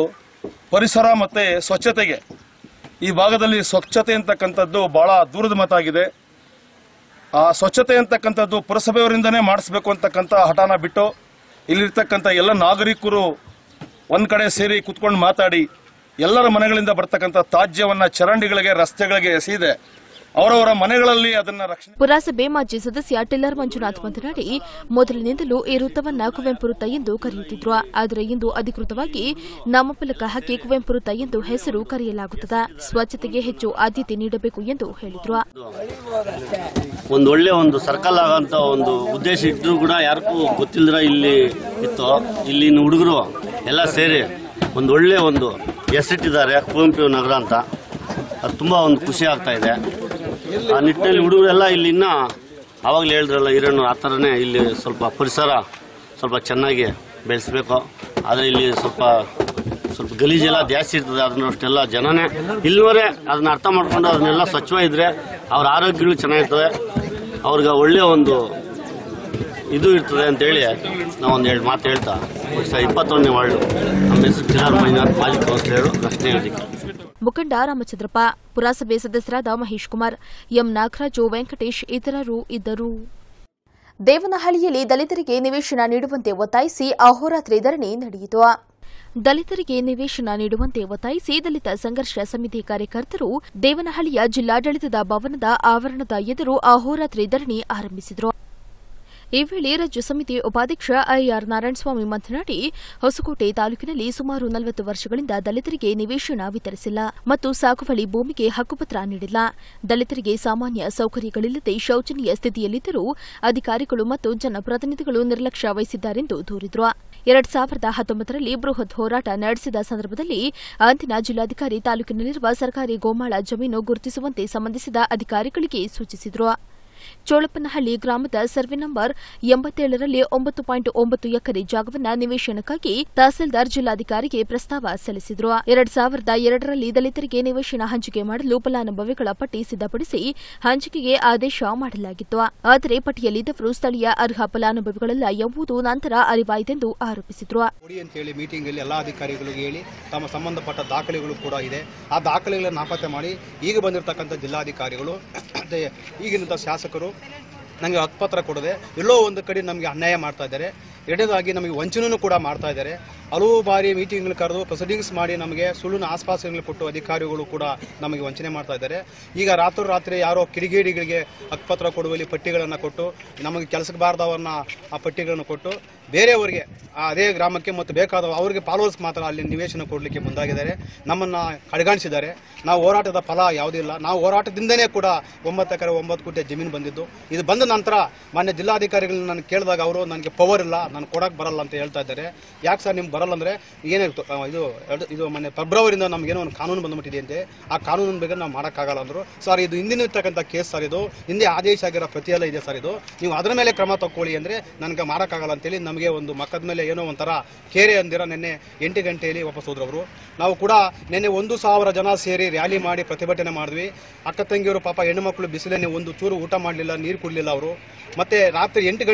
ಪರಿಸರ ಮತ್ತೆ ಸ್ವಚ್ಛತೆಗೆ. ಈ ಭಾಗದಲ್ಲಿ ಸ್ವಚ್ಛತೆ ಅಂತಕ್ಕಂಥದ್ದು ಬಹಳ ದೂರದ ಮಾತಾಗಿದೆ. ಆ ಸ್ವಚ್ಛತೆ ಅಂತಕ್ಕಂಥದ್ದು ಪುರಸಭೆಯವರಿಂದನೇ ಮಾಡಿಸಬೇಕು ಅಂತಕ್ಕಂಥ ಹಠಾನ ಬಿಟ್ಟು ಇಲ್ಲಿರ್ತಕ್ಕಂಥ ಎಲ್ಲ ನಾಗರಿಕರು ಒಂದ್ ಕಡೆ ಸೇರಿ ಕುತ್ಕೊಂಡು ಮಾತಾಡಿ ಎಲ್ಲರ ಮನೆಗಳಿಂದ ಬರ್ತಕ್ಕಂಥ ತ್ಯಾಜ್ಯವನ್ನ ಚರಂಡಿಗಳಿಗೆ ರಸ್ತೆಗಳಿಗೆ ಎಸೆಯದೆ ಅವರವರ ಮನೆಗಳಲ್ಲಿ ಅದನ್ನ ರಕ್ಷಣೆ. ಪುರಸಭೆ ಮಾಜಿ ಸದಸ್ಯ ಟಿಲ್ಲರ್ ಮಂಜುನಾಥ್ ಮಾತನಾಡಿ, ಮೊದಲಿನಿಂದಲೂ ಈ ವೃತ್ತವನ್ನ ಕುವೆಂಪು ವೃತ್ತ ಎಂದು ಕರೆಯುತ್ತಿದ್ರು. ಆದರೆ ಇಂದು ಅಧಿಕೃತವಾಗಿ ನಾಮಫಲಕ ಹಾಕಿ ಕುವೆಂಪು ವೃತ್ತ ಎಂದು ಹೆಸರು ಕರೆಯಲಾಗುತ್ತದೆ. ಸ್ವಚ್ಛತೆಗೆ ಹೆಚ್ಚು ಆದ್ಯತೆ ನೀಡಬೇಕು ಎಂದು ಹೇಳಿದ್ರು. ಒಂದು ಒಳ್ಳೆ ಒಂದು ಸರ್ಕಲ್ ಆಗಂತ ಒಂದು ಉದ್ದೇಶ ಇದ್ರೂ ಕೂಡ ಯಾರಿಗೂ ಗೊತ್ತಿಲ್ಲದ್ರ ಇಲ್ಲಿ ಇತ್ತು. ಇಲ್ಲಿನ ಹುಡುಗರು ಎಲ್ಲ ಸೇರಿ ಒಂದು ಒಳ್ಳೆ ಒಂದು ಹೆಸರಿಟ್ಟಿದ್ದಾರೆ ಕುವೆಂಪು ನಗರ ಅಂತ. ಅದು ತುಂಬಾ ಒಂದು ಖುಷಿ ಆಗ್ತಾ ಇದೆ. ಆ ನಿಟ್ಟಿನಲ್ಲಿ ಹುಡುಗರೆಲ್ಲ ಇಲ್ಲಿ ಇನ್ನ ಆವಾಗಲೇ ಹೇಳಿದ್ರಲ್ಲ ಹಿರಣ್ಣ, ಆ ಥರನೇ ಇಲ್ಲಿ ಸ್ವಲ್ಪ ಪರಿಸರ ಸ್ವಲ್ಪ ಚೆನ್ನಾಗಿ ಬೆಳೆಸಬೇಕು. ಆದರೆ ಇಲ್ಲಿ ಸ್ವಲ್ಪ ಗಲೀಜೆಲ್ಲ ಜಾಸ್ತಿ ಇರ್ತದೆ. ಅದನ್ನ ಅಷ್ಟೆಲ್ಲ ಜನನೇ ಇಲ್ಲಿವರೆ ಅದನ್ನ ಅರ್ಥ ಮಾಡ್ಕೊಂಡು ಅದನ್ನೆಲ್ಲ ಸ್ವಚ್ಛವಾಗಿದ್ರೆ ಅವ್ರ ಆರೋಗ್ಯಗಳು ಚೆನ್ನಾಗಿರ್ತದೆ, ಅವ್ರಿಗೆ ಒಳ್ಳೆಯ ಒಂದು ಇದು ಇರ್ತದೆ ಅಂತೇಳಿ ನಾವೊಂದು 2 ಮಾತು ಹೇಳ್ತಾ 21ನೇ ವಾರ್ಡು ನಮ್ಮ ಹೆಸರು ಟಿಲ್ಲರ್ ಮಂಜುನಾಥ್, ಮಾಜಿ ಕೌನ್ಸಿಲರು, ರಕ್ಷಣೆ ವೇದಿಕೆ ಮುಖಂಡ ರಾಮಚಂದ್ರಪ್ಪ, ಪುರಸಭೆ ಸದಸ್ಯರಾದ ಮಹೇಶ್ ಕುಮಾರ್, ಎಂ ನಾಗರಾಜು, ವೆಂಕಟೇಶ್ ಇತರರು ಇದ್ದರು. ದೇವನಹಳ್ಳಿಯಲ್ಲಿ ದಲಿತರಿಗೆ ನಿವೇಶನ ನೀಡುವಂತೆ ಒತ್ತಾಯಿಸಿ ಅಹೋರಾತ್ರಿ ಧರಣಿ ನಡೆಯಿತು. ದಲಿತರಿಗೆ ನಿವೇಶನ ನೀಡುವಂತೆ ಒತ್ತಾಯಿಸಿ ದಲಿತ ಸಂಘರ್ಷ ಸಮಿತಿ ಕಾರ್ಯಕರ್ತರು ದೇವನಹಳ್ಳಿಯ ಜಿಲ್ಲಾಡಳಿತದ ಭವನದ ಆವರಣದ ಎದುರು ಅಹೋರಾತ್ರಿ ಧರಣಿ ಆರಂಭಿಸಿದರು. ಈ ವೇಳೆ ರಾಜ್ಯ ಸಮಿತಿ ಉಪಾಧ್ಯಕ್ಷ ಐಆರ್ ನಾರಾಯಣಸ್ವಾಮಿ ಮಾತನಾಡಿ, ಹೊಸಕೋಟೆ ತಾಲೂಕಿನಲ್ಲಿ ಸುಮಾರು 40 ವರ್ಷಗಳಿಂದ ದಲಿತರಿಗೆ ನಿವೇಶನ ವಿತರಿಸಿಲ್ಲ ಮತ್ತು ಸಾಗುವಳಿ ಭೂಮಿಗೆ ಹಕ್ಕುಪತ್ರ ನೀಡಿಲ್ಲ. ದಲಿತರಿಗೆ ಸಾಮಾನ್ಯ ಸೌಕರ್ಯಗಳಿಲ್ಲದೆ ಶೋಚನೀಯ ಸ್ಥಿತಿಯಲ್ಲಿದ್ದರೂ ಅಧಿಕಾರಿಗಳು ಮತ್ತು ಜನಪ್ರತಿನಿಧಿಗಳು ನಿರ್ಲಕ್ಷ್ಯ ವಹಿಸಿದ್ದಾರೆಂದು ದೂರಿದರು. 2019ರಲ್ಲಿ ಬೃಹತ್ ಹೋರಾಟ ನಡೆಸಿದ ಸಂದರ್ಭದಲ್ಲಿ ಅಂದಿನ ಜಿಲ್ಲಾಧಿಕಾರಿ ತಾಲೂಕಿನಲ್ಲಿರುವ ಸರ್ಕಾರಿ ಗೋಮಾಳ ಜಮೀನು ಗುರುತಿಸುವಂತೆ ಸಂಬಂಧಿಸಿದ ಅಧಿಕಾರಿಗಳಿಗೆ ಸೂಚಿಸಿದರು. ಚೋಳಪ್ಪನಹಳ್ಳಿ ಗ್ರಾಮದ ಸರ್ವೆ ನಂಬರ್ 87ರಲ್ಲಿ 9.9 ಎಕರೆ ಜಾಗವನ್ನು ನಿವೇಶನಕ್ಕಾಗಿ ತಹಸೀಲ್ದಾರ್ ಜಿಲ್ಲಾಧಿಕಾರಿಗೆ ಪ್ರಸ್ತಾವ ಸಲ್ಲಿಸಿದರು. 2002ರಲ್ಲಿ ದಲಿತರಿಗೆ ನಿವೇಶನ ಹಂಚಿಕೆ ಮಾಡಲು ಫಲಾನುಭವಿಗಳ ಪಟ್ಟಿ ಸಿದ್ಧಪಡಿಸಿ ಹಂಚಿಕೆಗೆ ಆದೇಶ ಮಾಡಲಾಗಿತ್ತು. ಆದರೆ ಪಟ್ಟಿಯಲ್ಲಿದ್ದವರು ಸ್ಥಳೀಯ ಅರ್ಹ ಫಲಾನುಭವಿಗಳಲ್ಲ ಎಂಬುದು ನಂತರ ಅರಿವಾಯಿತೆಂದು ಆರೋಪಿಸಿದರು. ಮೀಟಿಂಗ್ ಅಲ್ಲಿ ಎಲ್ಲಾ ಅಧಿಕಾರಿಗಳಿಗೆ ಹೇಳಿ ತಮ್ಮ ಸಂಬಂಧಪಟ್ಟ ದಾಖಲೆಗಳು ಕೂಡ ಇದೆ. ಆ ದಾಖಲೆಗಳನ್ನು ನಾಪತ್ತೆ ಮಾಡಿ ಈಗ ಬಂದಿರತಕ್ಕಂಥ ಜಿಲ್ಲಾಧಿಕಾರಿಗಳು ಈಗಿನ ಶಾಸಕರು ನನಗೆ ಹಕ್ಕುಪತ್ರ ಕೊಡದೆ ಎಲ್ಲೋ ಒಂದು ಕಡೆ ನಮಗೆ ಅನ್ಯಾಯ ಮಾಡ್ತಾ ಇದ್ದಾರೆ. ಎರಡನೇದಾಗಿ ನಮಗೆ ವಂಚನೆಯೂ ಕೂಡ ಮಾಡ್ತಾ ಇದ್ದಾರೆ. ಹಲವು ಬಾರಿ ಮೀಟಿಂಗ್ಗಳು ಕರೆದು ಪ್ರೊಸೀಡಿಂಗ್ಸ್ ಮಾಡಿ ನಮಗೆ ಸುಳ್ಳಿನ ಆಸ್ಪಾಸಗಳು ಕೊಟ್ಟು ಅಧಿಕಾರಿಗಳು ಕೂಡ ನಮಗೆ ವಂಚನೆ ಮಾಡ್ತಾ ಇದ್ದಾರೆ. ಈಗ ರಾತ್ರಿ ಯಾರೋ ಕಿಡಿಗೇಡಿಗಳಿಗೆ ಹಕ್ಕುಪತ್ರ ಕೊಡುವಲ್ಲಿ ಪಟ್ಟಿಗಳನ್ನು ಕೊಟ್ಟು ನಮಗೆ ಕೆಲಸಕ್ಕೆ ಬಾರದವರನ್ನ ಆ ಪಟ್ಟಿಗಳನ್ನು ಕೊಟ್ಟು ಬೇರೆಯವರಿಗೆ ಅದೇ ಗ್ರಾಮಕ್ಕೆ ಮತ್ತು ಬೇಕಾದವ ಅವರಿಗೆ ಫಾಲೋವರ್ಸ್ ಮಾತ್ರ ಅಲ್ಲಿ ನಿವೇಶನ ಕೊಡಲಿಕ್ಕೆ ಮುಂದಾಗಿದ್ದಾರೆ. ನಮ್ಮನ್ನು ಕಡೆಗಾಣಿಸಿದ್ದಾರೆ. ನಾವು ಹೋರಾಟದ ಫಲ ಯಾವುದಿಲ್ಲ. ನಾವು ಹೋರಾಟದಿಂದನೇ ಕೂಡ 9 ಎಕರೆ 9 ಗುಂಟೆ ಜಮೀನು ಬಂದಿದ್ದು. ಇದು ಬಂದ ನಂತರ ಮಾನ್ಯ ಜಿಲ್ಲಾಧಿಕಾರಿಗಳನ್ನ ನಾನು ಕೇಳಿದಾಗ ಅವರು ನನಗೆ ಪವರ್ ಇಲ್ಲ, ನಾನು ಕೊಡಕ್ಕೆ ಬರಲ್ಲ ಅಂತ ಹೇಳ್ತಾ ಇದ್ದಾರೆ. ಯಾಕೆ ಸರ್ ನಿಮ್ಗೆ ಬರಲ್ಲ ಅಂದರೆ ಏನಾಯ್ತು, ಇದು ಮೊನ್ನೆ ಫೆಬ್ರವರಿಯಿಂದ ನಮಗೇನೋ ಒಂದು ಕಾನೂನು ಬಂದ್ಬಿಟ್ಟಿದೆ ಅಂತೆ. ಆ ಕಾನೂನಿನ ಬಗ್ಗೆ ನಾವು ಮಾಡೋಕ್ಕಾಗಲ್ಲ ಅಂದರು. ಸರ್ ಇದು ಹಿಂದಿನ ಇರ್ತಕ್ಕಂಥ ಕೇಸ್ ಸರ್, ಇದು ಹಿಂದೆ ಆದೇಶ ಆಗಿರೋ ಪ್ರತಿಯೆಲ್ಲ ಇದೆ ಸರ್, ಇದು ನೀವು ಅದರ ಮೇಲೆ ಕ್ರಮ ತಗೊಳ್ಳಿ ಅಂದರೆ ನನಗೆ ಮಾಡೋಕ್ಕಾಗಲ್ಲ ಅಂತೇಳಿ ನಮಗೆ ಒಂದು ಮಕ್ಕದ ಮೇಲೆ ಏನೋ ಒಂಥರ ಕೇರೆ ಅಂದಿರ ನಿನ್ನೆ 8 ಗಂಟೆಯಲ್ಲಿ ವಾಪಸ್ ಹೋದ್ರವರು. ನಾವು ಕೂಡ ನಿನ್ನೆ 1,000 ಜನ ಸೇರಿ ರ್ಯಾಲಿ ಮಾಡಿ ಪ್ರತಿಭಟನೆ ಮಾಡಿದ್ವಿ. ಅಕ್ಕ ತಂಗಿಯವರು ಪಾಪ ಹೆಣ್ಣು ಮಕ್ಕಳು ಬಿಸಿಲೇ ಒಂದು ಚೂರು ಊಟ ಮಾಡಲಿಲ್ಲ, ನೀರು ಕುಡಲಿಲ್ಲ ಅವರು. ಮತ್ತೆ ರಾತ್ರಿ 10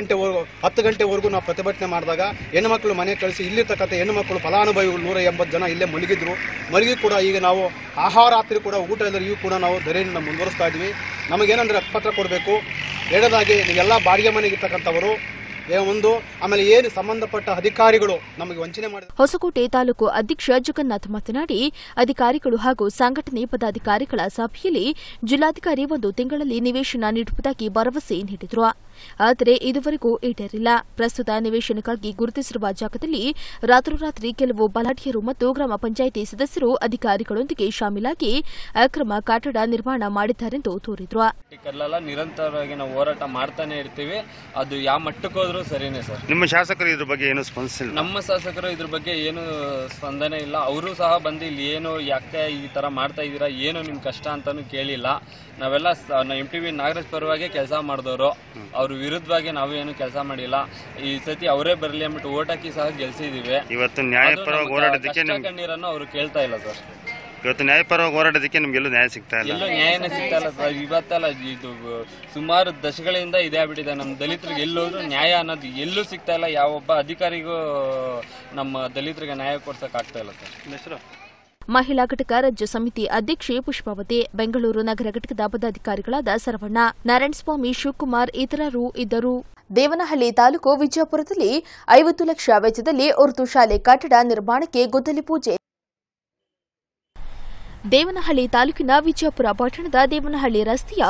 ಗಂಟೆವರೆಗೂ ನಾವು ಪ್ರತಿಭಟನೆ ಮಾಡಿದಾಗ ಹೆಣ್ಣು ಮಕ್ಕಳು ಮನೆ ಕಳಿಸಿ ಇಲ್ಲಿರ್ತಕ್ಕಂಥ ಹೆಣ್ಣು ಮಕ್ಕಳು ಫಲಾನುಭವಿಗಳು 180 ಜನ ಇಲ್ಲೇ ಮಲಗಿ ಕೂಡ ಈಗ ನಾವು ಆಹಾರಾತ್ರಿ ಕೂಡ ಊಟ ಇಲ್ಲರಿಗೂ ಕೂಡ ನಾವು ಧರೆಯನ್ನು ಮುಂದುವರಿಸ್ತಾ ಇದ್ವಿ. ನಮಗೇನಂದ್ರೆ ಹಕ್ಕುಪತ್ರ ಕೊಡಬೇಕು. ಎರಡನೇದಾಗಿ ನೀವೆಲ್ಲ ಬಾಡಿಗೆ ಮನೆಗಿರ್ತಕ್ಕಂಥವರು ಒಂದು, ಆಮೇಲೆ ಏನು ಸಂಬಂಧಪಟ್ಟ ಅಧಿಕಾರಿಗಳು ನಮಗೆ ವಂಚನೆ ಮಾಡಿ. ಹೊಸಕೋಟೆ ತಾಲೂಕು ಅಧ್ಯಕ್ಷ ಜಗನ್ನಾಥ್ ಮಾತನಾಡಿ, ಅಧಿಕಾರಿಗಳು ಹಾಗೂ ಸಂಘಟನೆ ಪದಾಧಿಕಾರಿಗಳ ಸಭೆಯಲ್ಲಿ ಜಿಲ್ಲಾಧಿಕಾರಿ 1 ತಿಂಗಳಲ್ಲಿ ನಿವೇಶನ ನೀಡುವುದಾಗಿ ಭರವಸೆ ನೀಡಿದರು. ಆದರೆ ಇದುವರೆಗೂ ಈಡೇರಿಲ್ಲ. ಪ್ರಸ್ತುತ ನಿವೇಶನಕ್ಕಾಗಿ ಗುರುತಿಸಿರುವ ಜಾಗದಲ್ಲಿ ರಾತ್ರೋರಾತ್ರಿ ಕೆಲವು ಬಲಾಢ್ಯರು ಮತ್ತು ಗ್ರಾಮ ಪಂಚಾಯಿತಿ ಸದಸ್ಯರು ಅಧಿಕಾರಿಗಳೊಂದಿಗೆ ಶಾಮೀಲಾಗಿ ಅಕ್ರಮ ಕಟ್ಟಡ ನಿರ್ಮಾಣ ಮಾಡಿದ್ದಾರೆಂದು ದೂರಿದರು. ನಿರಂತರವಾಗಿ ನಾವು ಹೋರಾಟ ಮಾಡ್ತಾನೆ ಇರ್ತೀವಿ. ಅದು ಯಾವ ಮಟ್ಟಕ್ಕೆ ಹೋದ್ರೂ ಸರಿನೇ ಸರ್. ನಿಮ್ಮ ಶಾಸಕರು ಇದ್ರ ಬಗ್ಗೆ ಏನು ಸ್ಪಂದಿಸಿಲ್ಲ? ನಮ್ಮ ಶಾಸಕರು ಇದ್ರ ಬಗ್ಗೆ ಏನು ಸ್ಪಂದನೆ ಇಲ್ಲ. ಅವರು ಸಹ ಬಂದು ಇಲ್ಲಿ ಏನು ಯಾಕೆ ಈ ತರ ಮಾಡ್ತಾ ಇದ್ದೀರಾ, ಏನು ನಿಮ್ ಕಷ್ಟ ಅಂತಾನು ಕೇಳಿಲ್ಲ. ನಾವೆಲ್ಲ MTV ನಾಗರಾಜ್ ಪರವಾಗಿ ಕೆಲಸ ಮಾಡಿದವರು, ಅವ್ರ ವಿರುದ್ಧವಾಗಿ ನಾವು ಏನು ಕೆಲಸ ಮಾಡಿಲ್ಲ. ಈ ಸತಿ ಅವರೇ ಬರಲಿ ಅಂದ್ಬಿಟ್ಟು ಓಟ್ ಹಾಕಿ ಸಹ ಗೆಲ್ಸಿದೀವಿ. ಇವತ್ತು ನ್ಯಾಯಪರವಾಗಿ ಹೋರಾಡೋದಕ್ಕೆ ಕಣ್ಣೀರನ್ನು ಅವರು ಕೇಳ್ತಾ ಇಲ್ಲ ಸರ್. ಇವತ್ತು ನ್ಯಾಯಪರವಾಗಿ ಹೋರಾಡೋದಕ್ಕೆ ನಿಮ್ಗೆಲ್ಲೂ ನ್ಯಾಯ ಸಿಗ್ತಾ ಇಲ್ಲ. ಎಲ್ಲೂ ನ್ಯಾಯನೇ ಸಿಗ್ತಾ ಇಲ್ಲ ಸರ್. ಇವತ್ತಲ್ಲ, ಇದು ಸುಮಾರು ದಶಕಗಳಿಂದ ಇದೇ ಆಗ್ಬಿಟ್ಟಿದೆ. ನಮ್ಮ ದಲಿತರಿಗೆ ಎಲ್ಲೋದ್ರೂ ನ್ಯಾಯ ಅನ್ನೋದು ಎಲ್ಲೂ ಸಿಗ್ತಾ ಇಲ್ಲ. ಯಾವೊಬ್ಬ ಅಧಿಕಾರಿಗೂ ನಮ್ಮ ದಲಿತರಿಗೆ ನ್ಯಾಯ ಕೊಡ್ಸಕ್ ಆಗ್ತಾ ಇಲ್ಲ ಸರ್. ಮಹಿಳಾ ಘಟಕ ರಾಜ್ಯ ಸಮಿತಿ ಅಧ್ಯಕ್ಷೆ ಪುಷ್ಪಾವತಿ, ಬೆಂಗಳೂರು ನಗರ ಘಟಕದ ಪದಾಧಿಕಾರಿಗಳಾದ ಸರವಣ್ಣ, ನಾರಾಯಣಸ್ವಾಮಿ, ಶಿವಕುಮಾರ್ ಇತರರು ಇದ್ದರು. ದೇವನಹಳ್ಳಿ ತಾಲೂಕು ವಿಜಯಪುರದಲ್ಲಿ 50 ಲಕ್ಷ ವೆಚ್ಚದಲ್ಲಿ ಉರ್ದು ಶಾಲೆ ಕಟ್ಟಡ ನಿರ್ಮಾಣಕ್ಕೆ ಗುದ್ದಲಿ ಪೂಜೆ. ದೇವನಹಳ್ಳಿ ತಾಲೂಕಿನ ವಿಜಯಪುರ ಪಟ್ಟಣದ ದೇವನಹಳ್ಳಿ ರಸ್ತೆಯ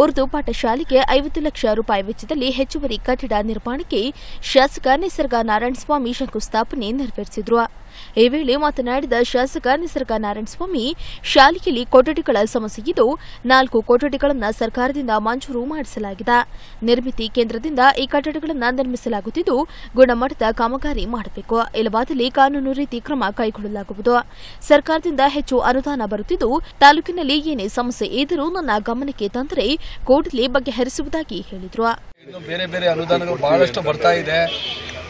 ಉರ್ದು ಪಾಠಶಾಲೆಗೆ 50 ಲಕ್ಷ ರೂಪಾಯಿ ವೆಚ್ಚದಲ್ಲಿ ಹೆಚ್ಚುವರಿ ಕಟ್ಟಡ ನಿರ್ಮಾಣಕ್ಕೆ ಶಾಸಕ ನಿಸರ್ಗ ನಾರಾಯಣಸ್ವಾಮಿ ಶಂಕುಸ್ಥಾಪನೆ ನೆರವೇರಿಸಿದರು. ಈ ವೇಳೆ ಮಾತನಾಡಿದ ಶಾಸಕ ನಿಸರ್ಗ ನಾರಾಯಣಸ್ವಾಮಿ, ಶಾಲೆಯಲ್ಲಿ ಕೊಠಡಿಗಳ ಸಮಸ್ಯೆ ಇದ್ದು 4 ಕೊಠಡಿಗಳನ್ನು ಸರ್ಕಾರದಿಂದ ಮಂಜೂರು ಮಾಡಿಸಲಾಗಿದೆ. ನಿರ್ಮಿತಿ ಕೇಂದ್ರದಿಂದ ಈ ಕಟ್ಟಡಗಳನ್ನು ನಿರ್ಮಿಸಲಾಗುತ್ತಿದ್ದು ಗುಣಮಟ್ಟದ ಕಾಮಗಾರಿ ಮಾಡಬೇಕು. ಇಲ್ಲವಾದಲ್ಲಿ ಕಾನೂನು ರೀತಿ ಕ್ರಮ ಕೈಗೊಳ್ಳಲಾಗುವುದು. ಸರ್ಕಾರದಿಂದ ಹೆಚ್ಚು ಅನುದಾನ ಬರುತ್ತಿದ್ದು ತಾಲೂಕಿನಲ್ಲಿ ಏನೇ ಸಮಸ್ಯೆ ಇದ್ದರೂ ನನ್ನ ಗಮನಕ್ಕೆ ತಂದರೆ ಕೂಡಲೇ ಬಗೆಹರಿಸುವುದಾಗಿ ಹೇಳಿದರು. ಬೇರೆ ಬೇರೆ ಅನುದಾನಗಳು ಬಹಳಷ್ಟು ಬರ್ತಾ ಇದೆ.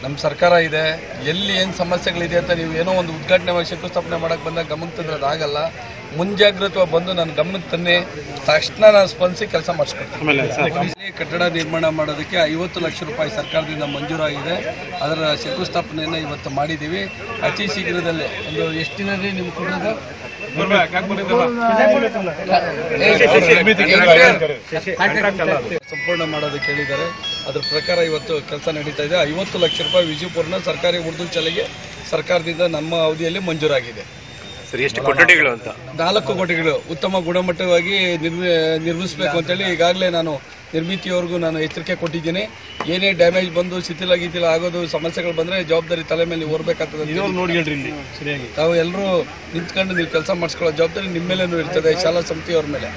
ನಮ್ಮ ಸರ್ಕಾರ ಇದೆ. ಎಲ್ಲಿ ಏನು ಸಮಸ್ಯೆಗಳಿದೆ ಅಂತ ನೀವು ಏನೋ ಒಂದು ಉದ್ಘಾಟನೆ ಮಾಡಿ ಶಂಕುಸ್ಥಾಪನೆ ಮಾಡಕ್ಕೆ ಬಂದಾಗ ಗಮನಕ್ಕೆ ತಂದ್ರೆ ಅದಾಗಲ್ಲ. ಮುಂಜಾಗ್ರತೆ ಬಂದು ನನ್ನ ಗಮನಕ್ಕೆ ತನ್ನಿ, ತಕ್ಷಣ ನಾನು ಸ್ಪಂದಿಸಿ ಕೆಲಸ ಮಾಡಿಸ್ಕೊಡ್ತೀನಿ. ಕಟ್ಟಡ ನಿರ್ಮಾಣ ಮಾಡೋದಕ್ಕೆ 50 ಲಕ್ಷ ರೂಪಾಯಿ ಸರ್ಕಾರದಿಂದ ಮಂಜೂರಾಗಿದೆ. ಅದರ ಶಂಕುಸ್ಥಾಪನೆಯನ್ನು ಇವತ್ತು ಮಾಡಿದ್ದೀವಿ. ಅತಿ ಶೀಘ್ರದಲ್ಲೇ ಒಂದು ಎಷ್ಟು ದಿನದಲ್ಲಿ ನಿಮ್ಗೆ ಕೊಡೋದು ಸಂಪೂರ್ಣ ಮಾಡೋದಕ್ಕೆ ಹೇಳಿದ್ದಾರೆ. ಅದ್ರ ಪ್ರಕಾರ ಇವತ್ತು ಕೆಲಸ ನಡೀತಾ ಇದೆ. 50 ಲಕ್ಷ ರೂಪಾಯಿ ವಿಜಯಪುರನ ಸರ್ಕಾರಿ ಉರ್ದು ಶಾಲೆಗೆ ಸರ್ಕಾರದಿಂದ ನಮ್ಮ ಅವಧಿಯಲ್ಲಿ ಮಂಜೂರಾಗಿದೆ. ಎಷ್ಟು ಕೊಠಡಿಗಳು ಅಂತ? 4 ಕೊಠಡಿಗಳು ಉತ್ತಮ ಗುಣಮಟ್ಟವಾಗಿ ನಿರ್ಮಿಸಬೇಕು ಅಂತೇಳಿ ಈಗಾಗಲೇ ನಾನು ನಿರ್ಮಿತಿಯವರೆಗೂ ನಾನು ಎಚ್ಚರಿಕೆ ಕೊಟ್ಟಿದ್ದೀನಿ. ಏನೇ ಡ್ಯಾಮೇಜ್ ಬಂದು ಶಿಥಿಲ ಆಗೋದು ಸಮಸ್ಯೆಗಳು ಬಂದರೆ ಜವಾಬ್ದಾರಿ ತಲೆ ಮೇಲೆ ಹೊರಬೇಕಾಗ್ತದೆ. ನೋಡ್ಕೊಳ್ರಿ ಇಲ್ಲಿ ಸರಿಯಾಗಿ ತಾವು ಎಲ್ಲರೂ ನಿಂತ್ಕೊಂಡು ನೀವು ಕೆಲಸ ಮಾಡಿಸ್ಕೊಳ್ಳೋ ಜವಾಬ್ದಾರಿ ನಿಮ್ಮ ಮೇಲೇನೂ ಇರ್ತದೆ, ಶಾಲಾ ಸಮಿತಿಯವ್ರ ಮೇಲೆ.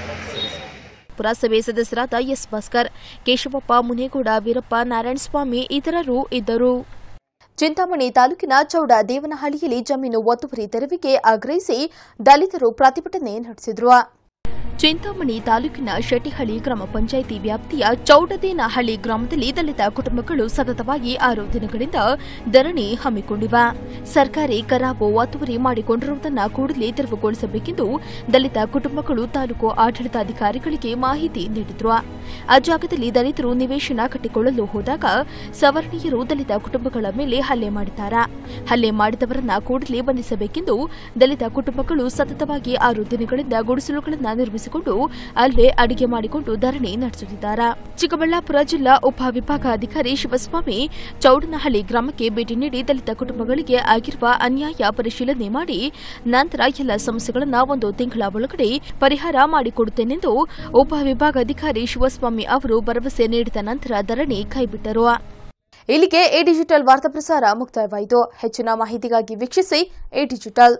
ಪುರಸಭೆ ಸದಸ್ಯರಾದ ಎಸ್ ಭಾಸ್ಕರ್, ಕೇಶವಪ್ಪ, ಮುನೇಗೌಡ, ವೀರಪ್ಪ, ನಾರಾಯಣಸ್ವಾಮಿ ಇತರರು ಇದ್ದರು. ಚಿಂತಾಮಣಿ ತಾಲೂಕಿನ ಚೌಡ ದೇವನಹಳ್ಳಿಯಲ್ಲಿ ಜಮೀನು ಒತ್ತುವರಿ ತೆರವಿಗೆ ಆಗ್ರಹಿಸಿ ದಲಿತರು ಪ್ರತಿಭಟನೆ ನಡೆಸಿದರು. ಚಿಂತಾಮಣಿ ತಾಲೂಕಿನ ಶೆಟ್ಟಿಹಳ್ಳಿ ಗ್ರಾಮ ಪಂಚಾಯಿತಿ ವ್ಯಾಪ್ತಿಯ ಚೌಡದೇನಹಳ್ಳಿ ಗ್ರಾಮದಲ್ಲಿ ದಲಿತ ಕುಟುಂಬಗಳು ಸತತವಾಗಿ 6 ದಿನಗಳಿಂದ ಧರಣಿ ಹಮ್ಮಿಕೊಂಡಿವೆ. ಸರ್ಕಾರಿ ಕರಾಬು ಒತ್ತುವರಿ ಮಾಡಿಕೊಂಡಿರುವುದನ್ನು ಕೂಡಲೇ ತೆರವುಗೊಳಿಸಬೇಕೆಂದು ದಲಿತ ಕುಟುಂಬಗಳು ತಾಲೂಕು ಆಡಳಿತಾಧಿಕಾರಿಗಳಿಗೆ ಮಾಹಿತಿ ನೀಡಿದ್ರು. ಆ ಜಾಗದಲ್ಲಿ ದಲಿತರು ನಿವೇಶನ ಕಟ್ಟಿಕೊಳ್ಳಲು ಹೋದಾಗ ಸವರ್ಣೀಯರು ದಲಿತ ಕುಟುಂಬಗಳ ಮೇಲೆ ಹಲ್ಲೆ ಮಾಡಿದ್ದಾರೆ. ಹಲ್ಲೆ ಮಾಡಿದವರನ್ನ ಕೂಡಲೇ ಬಂಧಿಸಬೇಕೆಂದು ದಲಿತ ಕುಟುಂಬಗಳು ಸತತವಾಗಿ 6 ದಿನಗಳಿಂದ ಗುಡಿಸಲುಗಳನ್ನು ನಿರ್ಮಿಸಿಕೊಂಡು ಅಲ್ಲೇ ಅಡಿಗೆ ಮಾಡಿಕೊಂಡು ಧರಣಿ ನಡೆಸುತ್ತಿದ್ದಾರೆ. ಚಿಕ್ಕಬಳ್ಳಾಪುರ ಜಿಲ್ಲಾ ಉಪವಿಭಾಗಾಧಿಕಾರಿ ಶಿವಸ್ವಾಮಿ ಚೌಡನಹಳ್ಳಿ ಗ್ರಾಮಕ್ಕೆ ಭೇಟಿ ನೀಡಿ ದಲಿತ ಕುಟುಂಬಗಳಿಗೆ ಆಗಿರುವ ಅನ್ಯಾಯ ಪರಿಶೀಲನೆ ಮಾಡಿ ನಂತರ ಎಲ್ಲ ಸಮಸ್ಯೆಗಳನ್ನು 1 ತಿಂಗಳ ಒಳಗಡೆ ಪರಿಹಾರ ಮಾಡಿಕೊಡುತ್ತೇನೆಂದು ಉಪವಿಭಾಗಾಧಿಕಾರಿ ಶಿವಸ್ವಾಮಿ ಅವರು ಭರವಸೆ ನೀಡಿದ ನಂತರ ಧರಣಿ ಕೈಬಿಟ್ಟರು. ಇಲ್ಲಿಗೆ ಎ ಡಿಜಿಟಲ್ ವಾರ್ತಾ ಪ್ರಸಾರ ಮುಕ್ತಾಯವಾಯಿತು. ಹೆಚ್ಚಿನ ಮಾಹಿತಿಗಾಗಿ ವೀಕ್ಷಿಸಿ ಎ ಡಿಜಿಟಲ್.